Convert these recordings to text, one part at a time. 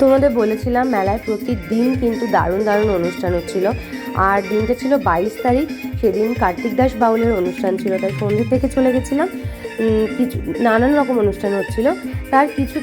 তোমাদের বলেছিলাম মেলায় প্রতিদিন কিন্তু দারুণ দারুণ অনুষ্ঠান হচ্ছিল। আর দিনটা ছিল 22 তারিখ, সেদিন কার্তিক দাস বাউলের অনুষ্ঠান ছিল, তাই সন্ধ্যে থেকে চলে গেছিলাম। কিছু নানান রকম অনুষ্ঠান হচ্ছিল, তার কিছু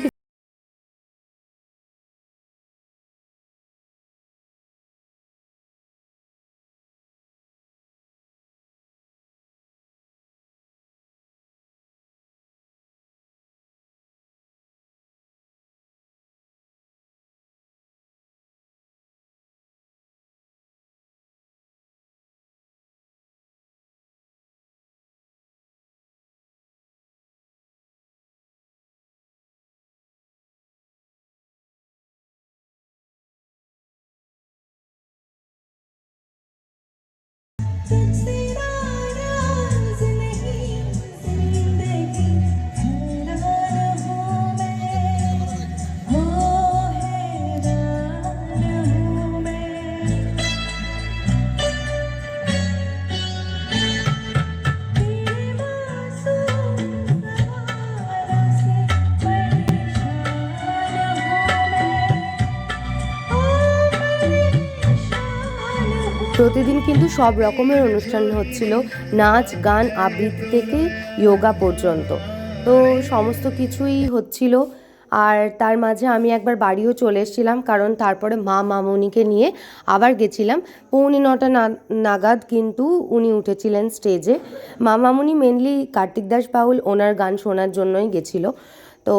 প্রতিদিন কিন্তু সব রকমের অনুষ্ঠান হচ্ছিল, নাচ গান আবৃত্তি থেকে যোগা পর্যন্ত। তো সমস্ত কিছুই হচ্ছিল। আর তার মাঝে আমি একবার বাড়িও চলে এসেছিলাম, কারণ তারপরে মা মামুনিকে নিয়ে আবার গেছিলাম। 9:45 নাগাদ কিন্তু উনি উঠেছিলেন স্টেজে। মা মামুনি মেনলি কার্তিক দাস বাউল ওনার গান শোনার জন্যই গেছিল। তো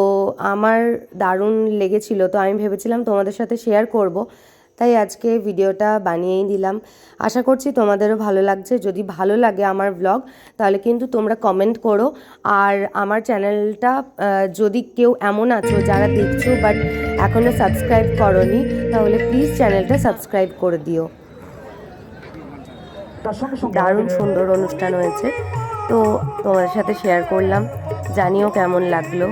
আমার দারুণ লেগেছিল, তো আমি ভেবেছিলাম তোমাদের সাথে শেয়ার করব, তাই আজকে ভিডিওটা বানিয়েই দিলাম। আশা করছি তোমাদেরও ভালো লাগছে। যদি ভালো লাগে আমার ব্লগ, তাহলে কিন্তু তোমরা কমেন্ট করো। আর আমার চ্যানেলটা যদি কেউ এমন আছো যারা দেখছো বাট এখনও সাবস্ক্রাইব করোনি, তাহলে প্লিজ চ্যানেলটা সাবস্ক্রাইব করে দিও। দারুণ সুন্দর অনুষ্ঠান হয়েছে, তো তোমাদের সাথে শেয়ার করলাম, জানিও কেমন লাগলো।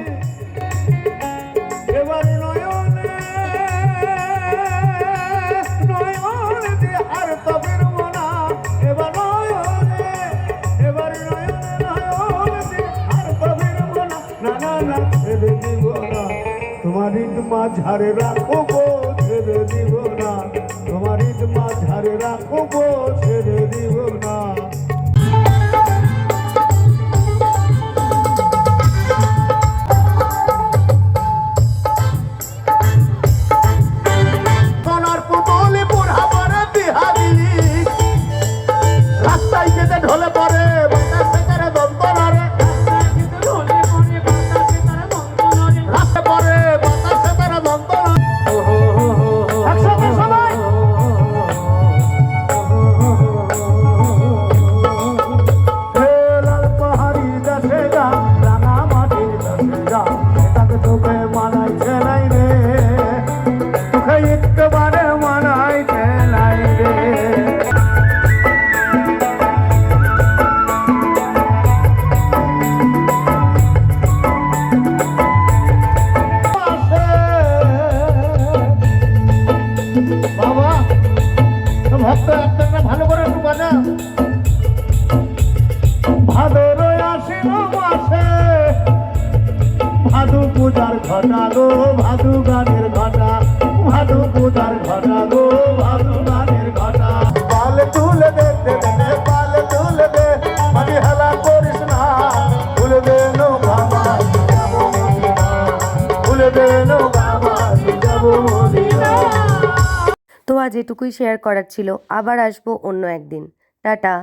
তোমার ঈদ মাঝারে রাখো গো ছেড়ে দিব না, তোমার ঈদ মাঝারে রাখো গো ছেড়ে দিব না। সোনার পুতলে বুড়া পরে বিহারি, রাস্তায় যেতে ঢলে পড়ে বাতাসে তারা দন্তনা রে, রাস্তায় পড়ে বাতাসে তারা দন্তনা। একসাথে সবাই লাল পাহাড়ি দেশে যা, রাঙা মাটির দেশে যা, এটাকে তোকে মানাইছে নাই রে, তোকে একেবারে মানাইছে নাই রে। বাবা ভক্ত একটা ভালো করে একটু বাজা। ভাদর আশ্বিন মাসে ভাদু পূজার ঘটা গো, ভাদু গানের ঘটা, ভাদু পূজার ঘটা গো, ভাদু গানের ঘটা। পাল তুলে দে দে, পাল তুলে দে, মানে হেলা করিস না, তুলে দে নৌকা মাছ যাবো মদিনা, তুলে দে নৌকা মাছ যাবো মদিনা। তো আজ এটুকুই শেয়ার করার ছিল, আবার আসবো অন্য একদিন। টাটা।